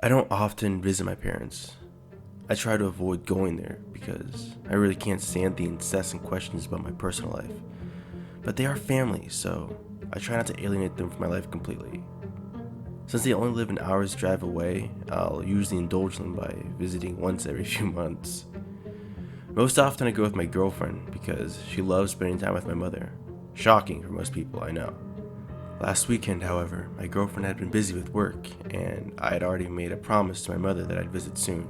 I don't often visit my parents. I try to avoid going there because I really can't stand the incessant questions about my personal life. But they are family, so I try not to alienate them from my life completely. Since they only live an hour's drive away, I'll usually indulge them by visiting once every few months. Most often I go with my girlfriend because she loves spending time with my mother. Shocking for most people, I know. Last weekend, however, my girlfriend had been busy with work, and I had already made a promise to my mother that I'd visit soon.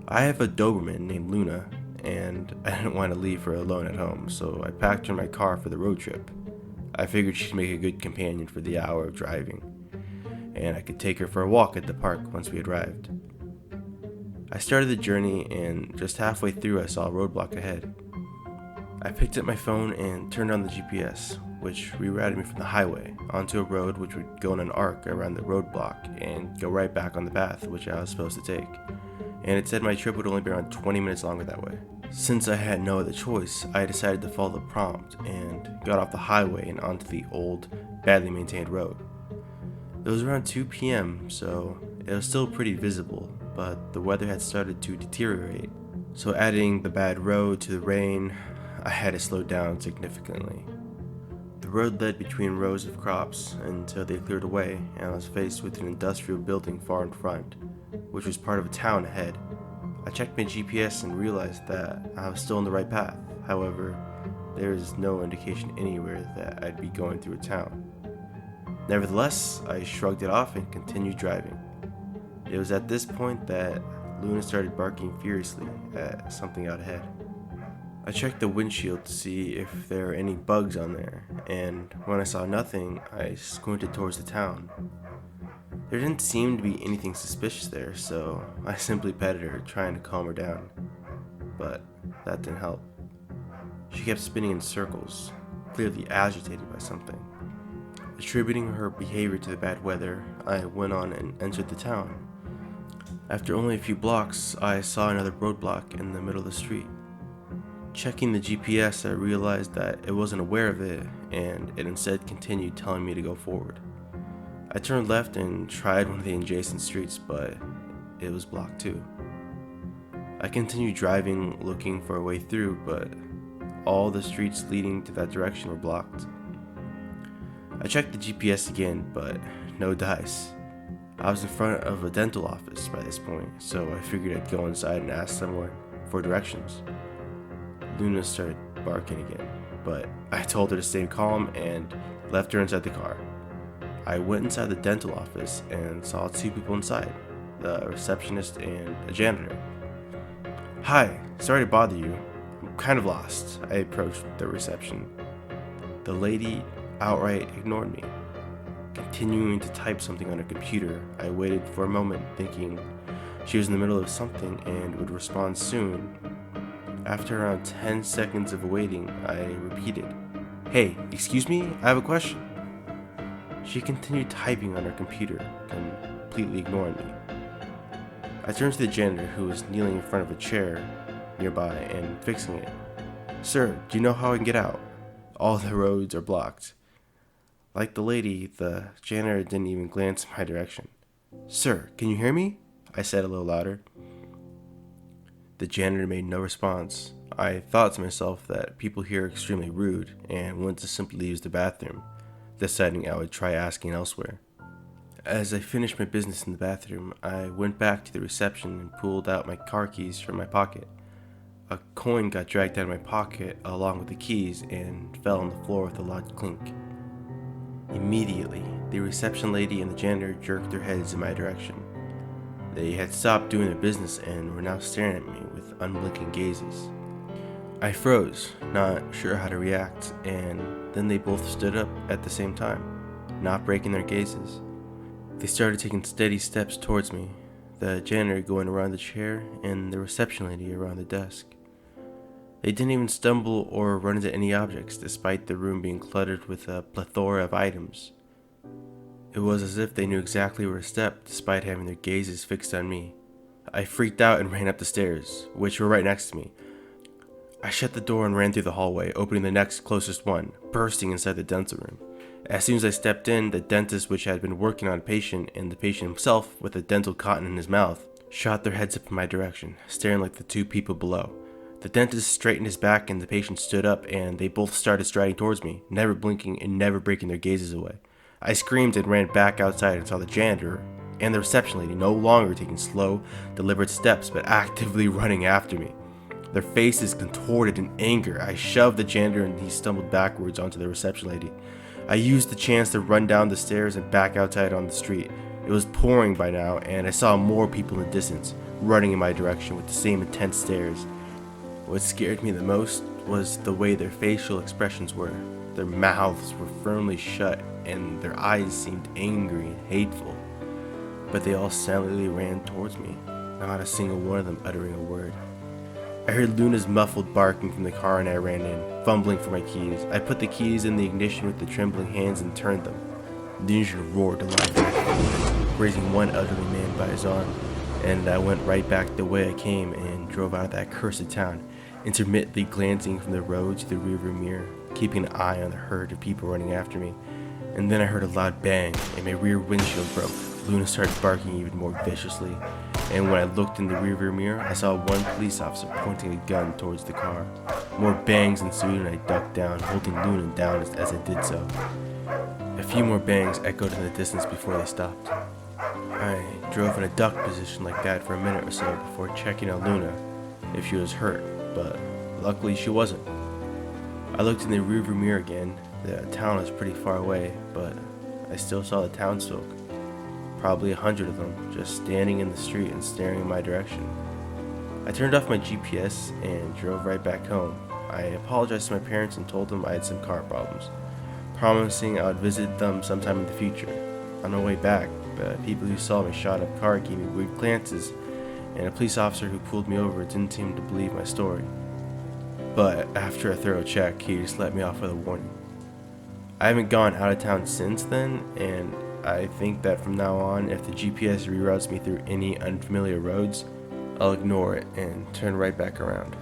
I have a Doberman named Luna, and I didn't want to leave her alone at home, so I packed her in my car for the road trip. I figured she'd make a good companion for the hour of driving, and I could take her for a walk at the park once we arrived. I started the journey, and just halfway through I saw a roadblock ahead. I picked up my phone and turned on the GPS, which rerouted me from the highway onto a road which would go in an arc around the roadblock and go right back on the path which I was supposed to take. And it said my trip would only be around 20 minutes longer that way. Since I had no other choice, I decided to follow the prompt and got off the highway and onto the old, badly maintained road. It was around 2 p.m., so it was still pretty visible, but the weather had started to deteriorate. So adding the bad road to the rain, I had to slow down significantly. The road led between rows of crops until they cleared away, and I was faced with an industrial building far in front, which was part of a town ahead. I checked my GPS and realized that I was still on the right path. However, there is no indication anywhere that I'd be going through a town. Nevertheless, I shrugged it off and continued driving. It was at this point that Luna started barking furiously at something out ahead. I checked the windshield to see if there were any bugs on there, and when I saw nothing, I squinted towards the town. There didn't seem to be anything suspicious there, so I simply petted her, trying to calm her down. But that didn't help. She kept spinning in circles, clearly agitated by something. Attributing her behavior to the bad weather, I went on and entered the town. After only a few blocks, I saw another roadblock in the middle of the street. Checking the GPS, I realized that it wasn't aware of it, and it instead continued telling me to go forward. I turned left and tried one of the adjacent streets, but it was blocked too. I continued driving, looking for a way through, but all the streets leading to that direction were blocked. I checked the GPS again, but no dice. I was in front of a dental office by this point, so I figured I'd go inside and ask someone for directions. Luna started barking again, but I told her to stay calm and left her inside the car. I went inside the dental office and saw two people inside, the receptionist and a janitor. "Hi, sorry to bother you. I'm kind of lost," I approached the reception. The lady outright ignored me. Continuing to type something on her computer, I waited for a moment thinking she was in the middle of something and would respond soon. After around 10 seconds of waiting, I repeated, "Hey, excuse me, I have a question." She continued typing on her computer, completely ignoring me. I turned to the janitor, who was kneeling in front of a chair nearby and fixing it. "Sir, do you know how I can get out? All the roads are blocked." Like the lady, the janitor didn't even glance in my direction. "Sir, can you hear me?" I said a little louder. The janitor made no response. I thought to myself that people here are extremely rude and went to simply use the bathroom, deciding I would try asking elsewhere. As I finished my business in the bathroom, I went back to the reception and pulled out my car keys from my pocket. A coin got dragged out of my pocket along with the keys and fell on the floor with a loud clink. Immediately, the reception lady and the janitor jerked their heads in my direction. They had stopped doing their business and were now staring at me with unblinking gazes. I froze, not sure how to react, and then they both stood up at the same time, not breaking their gazes. They started taking steady steps towards me, the janitor going around the chair and the reception lady around the desk. They didn't even stumble or run into any objects, despite the room being cluttered with a plethora of items. It was as if they knew exactly where to step, despite having their gazes fixed on me. I freaked out and ran up the stairs, which were right next to me. I shut the door and ran through the hallway, opening the next closest one, bursting inside the dental room. As soon as I stepped in, the dentist, which had been working on a patient, and the patient himself, with a dental cotton in his mouth, shot their heads up in my direction, staring like the two people below. The dentist straightened his back and the patient stood up, and they both started striding towards me, never blinking and never breaking their gazes away. I screamed and ran back outside and saw the janitor and the reception lady no longer taking slow, deliberate steps, but actively running after me. Their faces contorted in anger. I shoved the janitor and he stumbled backwards onto the reception lady. I used the chance to run down the stairs and back outside on the street. It was pouring by now, and I saw more people in the distance, running in my direction with the same intense stares. What scared me the most was the way their facial expressions were. Their mouths were firmly shut, and their eyes seemed angry and hateful. But they all silently ran towards me, not a single one of them uttering a word. I heard Luna's muffled barking from the car and I ran in, fumbling for my keys. I put the keys in the ignition with the trembling hands and turned them. The engine roared aloud, raising one elderly man by his arm, and I went right back the way I came and drove out of that cursed town, intermittently glancing from the road to the rearview mirror, keeping an eye on the herd of people running after me. And then I heard a loud bang, and my rear windshield broke. Luna started barking even more viciously, and when I looked in the rearview mirror, I saw one police officer pointing a gun towards the car. More bangs ensued, and I ducked down, holding Luna down as I did so. A few more bangs echoed in the distance before they stopped. I drove in a duck position like that for a minute or so before checking on Luna if she was hurt, but luckily she wasn't. I looked in the rearview mirror again. The town was pretty far away, but I still saw the townsfolk. Probably 100 of them, just standing in the street and staring in my direction. I turned off my GPS and drove right back home. I apologized to my parents and told them I had some car problems, promising I would visit them sometime in the future. On my way back, the people who saw me shot up car gave me weird glances, and a police officer who pulled me over didn't seem to believe my story. But after a thorough check, he just let me off with a warning. I haven't gone out of town since then, and I think that from now on, if the GPS reroutes me through any unfamiliar roads, I'll ignore it and turn right back around.